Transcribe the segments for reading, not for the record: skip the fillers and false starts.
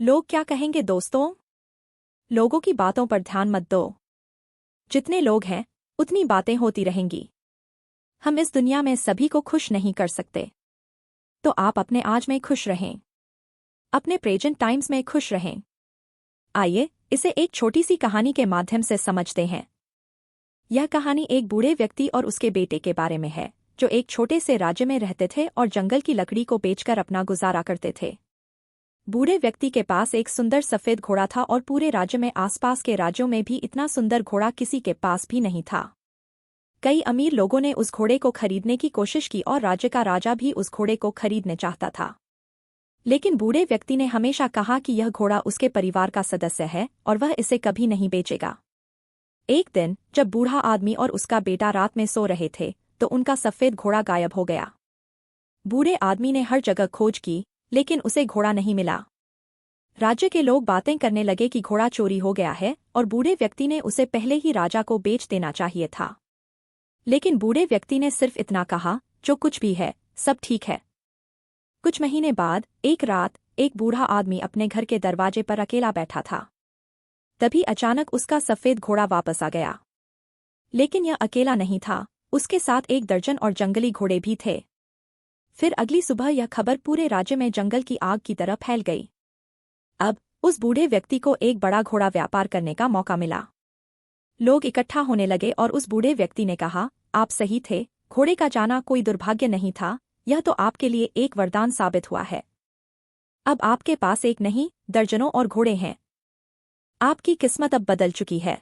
लोग क्या कहेंगे दोस्तों? लोगों की बातों पर ध्यान मत दो। जितने लोग हैं उतनी बातें होती रहेंगी। हम इस दुनिया में सभी को खुश नहीं कर सकते। तो आप अपने आज में खुश रहें, अपने प्रेजेंट टाइम्स में खुश रहें। आइए इसे एक छोटी सी कहानी के माध्यम से समझते हैं। यह कहानी एक बूढ़े व्यक्ति और उसके बेटे के बारे में है, जो एक छोटे से राज्य में रहते थे और जंगल की लकड़ी को बेचकर अपना गुजारा करते थे। बूढ़े व्यक्ति के पास एक सुंदर सफेद घोड़ा था और पूरे राज्य में आसपास के राज्यों में भी इतना सुंदर घोड़ा किसी के पास भी नहीं था। कई अमीर लोगों ने उस घोड़े को खरीदने की कोशिश की और राज्य का राजा भी उस घोड़े को खरीदने चाहता था। लेकिन बूढ़े व्यक्ति ने हमेशा कहा कि यह घोड़ा उसके परिवार का सदस्य है और वह इसे कभी नहीं बेचेगा। एक दिन जब बूढ़ा आदमी और उसका बेटा रात में सो रहे थे तो उनका सफेद घोड़ा गायब हो गया। बूढ़े आदमी ने हर जगह खोज की, लेकिन उसे घोड़ा नहीं मिला। राज्य के लोग बातें करने लगे कि घोड़ा चोरी हो गया है और बूढ़े व्यक्ति ने उसे पहले ही राजा को बेच देना चाहिए था। लेकिन बूढ़े व्यक्ति ने सिर्फ इतना कहा, जो कुछ भी है सब ठीक है। कुछ महीने बाद एक रात एक बूढ़ा आदमी अपने घर के दरवाजे पर अकेला बैठा था। तभी अचानक उसका सफेद घोड़ा वापस आ गया। लेकिन यह अकेला नहीं था, उसके साथ एक दर्जन और जंगली घोड़े भी थे। फिर अगली सुबह यह खबर पूरे राज्य में जंगल की आग की तरह फैल गई। अब उस बूढ़े व्यक्ति को एक बड़ा घोड़ा व्यापार करने का मौका मिला। लोग इकट्ठा होने लगे और उस बूढ़े व्यक्ति ने कहा, आप सही थे, घोड़े का जाना कोई दुर्भाग्य नहीं था, यह तो आपके लिए एक वरदान साबित हुआ है। अब आपके पास एक नहीं, दर्जनों और घोड़े हैं। आपकी किस्मत अब बदल चुकी है।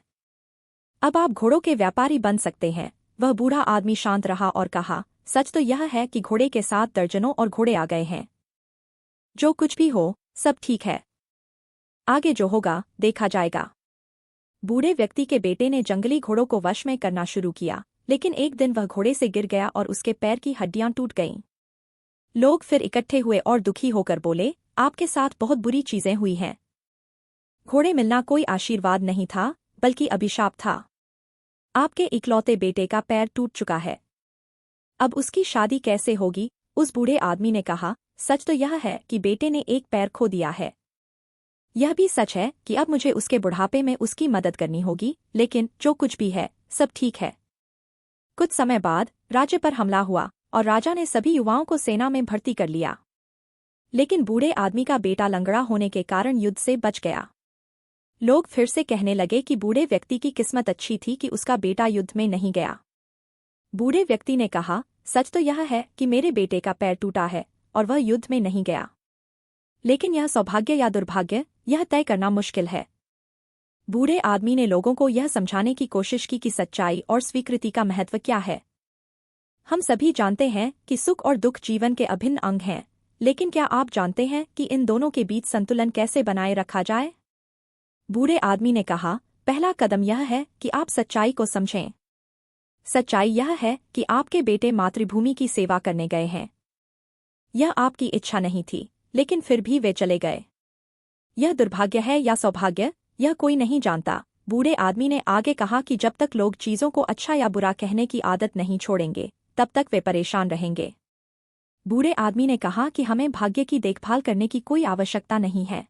अब आप घोड़ों के व्यापारी बन सकते हैं। वह बूढ़ा आदमी शांत रहा और कहा, सच तो यह है कि घोड़े के साथ दर्जनों और घोड़े आ गए हैं। जो कुछ भी हो सब ठीक है। आगे जो होगा देखा जाएगा। बूढ़े व्यक्ति के बेटे ने जंगली घोड़ों को वश में करना शुरू किया, लेकिन एक दिन वह घोड़े से गिर गया और उसके पैर की हड्डियां टूट गईं। लोग फिर इकट्ठे हुए और दुखी होकर बोले, आपके साथ बहुत बुरी चीजें हुई हैं। घोड़े मिलना कोई आशीर्वाद नहीं था, बल्कि अभिशाप था। आपके इकलौते बेटे का पैर टूट चुका है। अब उसकी शादी कैसे होगी? उस बूढ़े आदमी ने कहा, सच तो यह है कि बेटे ने एक पैर खो दिया है। यह भी सच है कि अब मुझे उसके बुढ़ापे में उसकी मदद करनी होगी, लेकिन जो कुछ भी है सब ठीक है। कुछ समय बाद राज्य पर हमला हुआ और राजा ने सभी युवाओं को सेना में भर्ती कर लिया। लेकिन बूढ़े आदमी का बेटा लंगड़ा होने के कारण युद्ध से बच गया। लोग फिर से कहने लगे कि बूढ़े व्यक्ति की किस्मत अच्छी थी कि उसका बेटा युद्ध में नहीं गया। बूढ़े व्यक्ति ने कहा, सच तो यह है कि मेरे बेटे का पैर टूटा है और वह युद्ध में नहीं गया। लेकिन यह सौभाग्य या दुर्भाग्य, यह तय करना मुश्किल है। बूढ़े आदमी ने लोगों को यह समझाने की कोशिश की कि सच्चाई और स्वीकृति का महत्व क्या है। हम सभी जानते हैं कि सुख और दुख जीवन के अभिन्न अंग हैं, लेकिन क्या आप जानते हैं कि इन दोनों के बीच संतुलन कैसे बनाए रखा जाए? बूढ़े आदमी ने कहा, पहला कदम यह है कि आप सच्चाई को समझें। सच्चाई यह है कि आपके बेटे मातृभूमि की सेवा करने गए हैं। यह आपकी इच्छा नहीं थी, लेकिन फिर भी वे चले गए। यह दुर्भाग्य है या सौभाग्य, यह कोई नहीं जानता। बूढ़े आदमी ने आगे कहा कि जब तक लोग चीजों को अच्छा या बुरा कहने की आदत नहीं छोड़ेंगे, तब तक वे परेशान रहेंगे। बूढ़े आदमी ने कहा कि हमें भाग्य की देखभाल करने की कोई आवश्यकता नहीं है।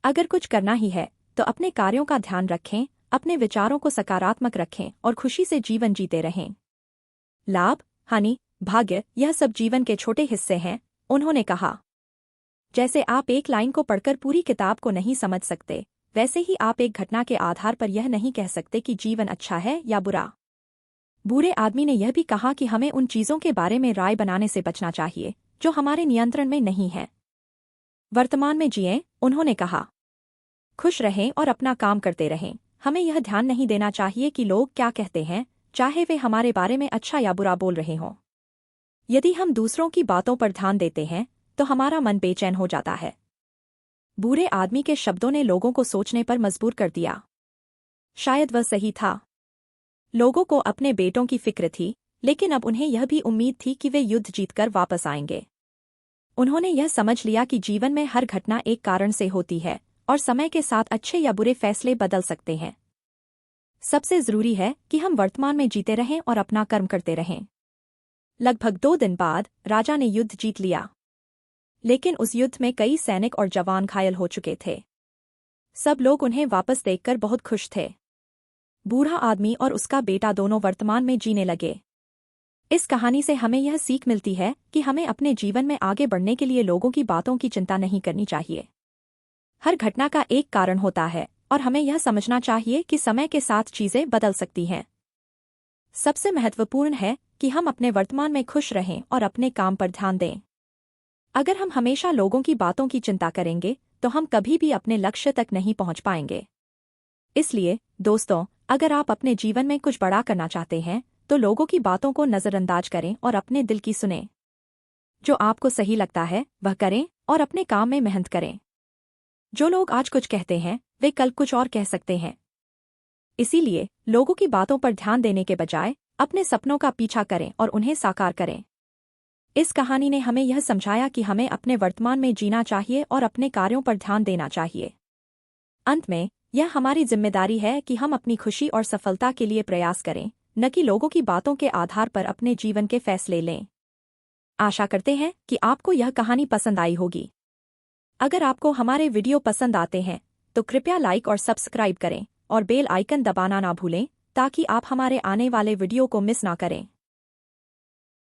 अगर कुछ करना ही है तो अपने कार्यों का ध्यान रखें, अपने विचारों को सकारात्मक रखें और खुशी से जीवन जीते रहें। लाभ, हानि, भाग्य, यह सब जीवन के छोटे हिस्से हैं, उन्होंने कहा। जैसे आप एक लाइन को पढ़कर पूरी किताब को नहीं समझ सकते, वैसे ही आप एक घटना के आधार पर यह नहीं कह सकते कि जीवन अच्छा है या बुरा। बूढ़े आदमी ने यह भी कहा कि हमें उन चीजों के बारे में राय बनाने से बचना चाहिए जो हमारे नियंत्रण में नहीं है। वर्तमान में जिएं, उन्होंने कहा। खुश रहें और अपना काम करते रहें। हमें यह ध्यान नहीं देना चाहिए कि लोग क्या कहते हैं, चाहे वे हमारे बारे में अच्छा या बुरा बोल रहे हों। यदि हम दूसरों की बातों पर ध्यान देते हैं तो हमारा मन बेचैन हो जाता है। बूढ़े आदमी के शब्दों ने लोगों को सोचने पर मजबूर कर दिया। शायद वह सही था। लोगों को अपने बेटों की फिक्र थी, लेकिन अब उन्हें यह भी उम्मीद थी कि वे युद्ध जीतकर वापस आएंगे। उन्होंने यह समझ लिया कि जीवन में हर घटना एक कारण से होती है और समय के साथ अच्छे या बुरे फैसले बदल सकते हैं। सबसे जरूरी है कि हम वर्तमान में जीते रहें और अपना कर्म करते रहें। लगभग 2 दिन बाद राजा ने युद्ध जीत लिया। लेकिन उस युद्ध में कई सैनिक और जवान घायल हो चुके थे। सब लोग उन्हें वापस देखकर बहुत खुश थे। बूढ़ा आदमी और उसका बेटा दोनों वर्तमान में जीने लगे। इस कहानी से हमें यह सीख मिलती है कि हमें अपने जीवन में आगे बढ़ने के लिए लोगों की बातों की चिंता नहीं करनी चाहिए। हर घटना का एक कारण होता है और हमें यह समझना चाहिए कि समय के साथ चीजें बदल सकती हैं। सबसे महत्वपूर्ण है कि हम अपने वर्तमान में खुश रहें और अपने काम पर ध्यान दें। अगर हम हमेशा लोगों की बातों की चिंता करेंगे तो हम कभी भी अपने लक्ष्य तक नहीं पहुंच पाएंगे। इसलिए दोस्तों, अगर आप अपने जीवन में कुछ बड़ा करना चाहते हैं तो लोगों की बातों को नजरअंदाज करें और अपने दिल की सुनें। जो आपको सही लगता है वह करें और अपने काम में मेहनत करें। जो लोग आज कुछ कहते हैं वे कल कुछ और कह सकते हैं। इसीलिए लोगों की बातों पर ध्यान देने के बजाय अपने सपनों का पीछा करें और उन्हें साकार करें। इस कहानी ने हमें यह समझाया कि हमें अपने वर्तमान में जीना चाहिए और अपने कार्यों पर ध्यान देना चाहिए। अंत में यह हमारी जिम्मेदारी है कि हम अपनी खुशी और सफलता के लिए प्रयास करें, न कि लोगों की बातों के आधार पर अपने जीवन के फैसले लें। आशा करते हैं कि आपको यह कहानी पसंद आई होगी। अगर आपको हमारे वीडियो पसंद आते हैं तो कृपया लाइक और सब्सक्राइब करें और बेल आइकन दबाना ना भूलें ताकि आप हमारे आने वाले वीडियो को मिस ना करें।